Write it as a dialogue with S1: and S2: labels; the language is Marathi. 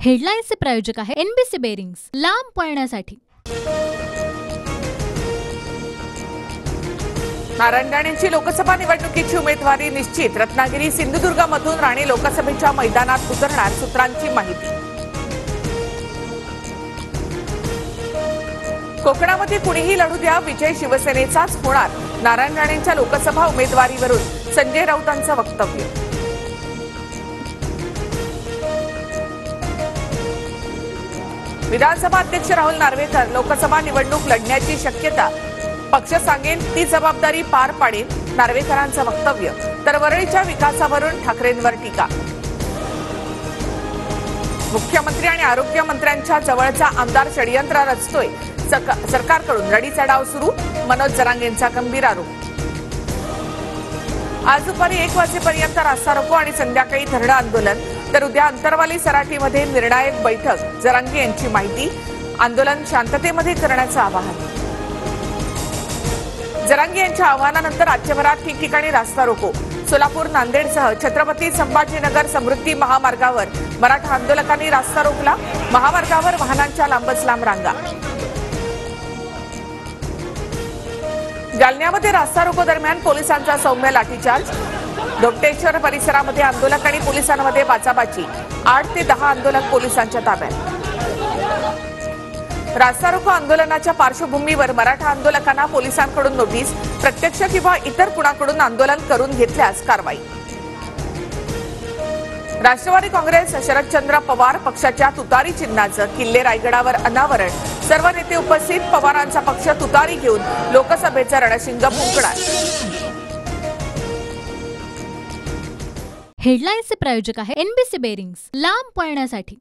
S1: हेडलाईन्सचे प्रायोजक आहे एनबीसी बेरिंग्स, लांब पळण्यासाठी।
S2: नारायण राणेंची लोकसभा निवडणुकीची उमेदवारी निश्चित। रत्नागिरी सिंधुदुर्गमधून राणे लोकसभेच्या मैदानात उतरणार, सूत्रांची माहिती। कोकणामध्ये कुणीही लढू द्या, विजय शिवसेनेचाच होणार। नारायण राणेंच्या लोकसभा उमेदवारीवरून संजय राऊतांचं वक्तव्य। विधानसभा अध्यक्ष राहुल नार्वेकर लोकसभा निवडणूक लढण्याची शक्यता, पक्ष सांगेल ती जबाबदारी पार पाडेल, नार्वेकरांचं वक्तव्य। तर वरळीच्या विकासावरून ठाकरेंवर टीका। मुख्यमंत्री आणि आरोग्यमंत्र्यांच्या जवळचा आमदार षडयंत्र रचतोय, सरकारकडून रडीचा डाव सुरू, मनोज जरांगेंचा गंभीर आरोप। आज दुपारी 1 वाजेपर्यंत रास्ता रोको आणि संध्याकाळी धरणं आंदोलन, तर उद्या अंतरवाली सराटीमध्ये निर्णायक बैठक, जरांगे यांची माहिती। आंदोलन शांततेमध्ये करण्याचं आवाहन। जरांगे यांच्या आवाहनानंतर राज्यभरात ठिकठिकाणी रास्ता रोको। सोलापूर नांदेडसह छत्रपती संभाजीनगर समृद्धी महामार्गावर मराठा आंदोलकांनी रास्ता रोखला, महामार्गावर वाहनांच्या लांबच लांब रांगा। जालन्यामध्ये रास्ता रोको दरम्यान पोलिसांचा सौम्य लाठीचार्ज, धोपटेश्वर परिसरामध्ये आंदोलक आणि पोलिसांमध्ये बाचाबाची, 8 ते 10 आंदोलक पोलिसांच्या ताब्यात। रास्ता रोको आंदोलनाच्या पार्श्वभूमीवर मराठा आंदोलकांना पोलिसांकडून नोटीस, प्रत्यक्ष किंवा इतर कुणाकडून आंदोलन करून घेतल्यास कारवाई। राष्ट्रवादी काँग्रेस शरदचंद्र पवार पक्षाच्या तुतारी चिन्हाचं किल्ले रायगडावर अनावरण, सर्व नेते उपस्थित, पवारांचा पक्ष तुतारी घेऊन लोकसभेचं रणशिंग फुंकणार।
S1: हेडलाईन्सचे प्रायोजक आहे एनबीसी बेरिंग्स, लांब पळण्यासाठी।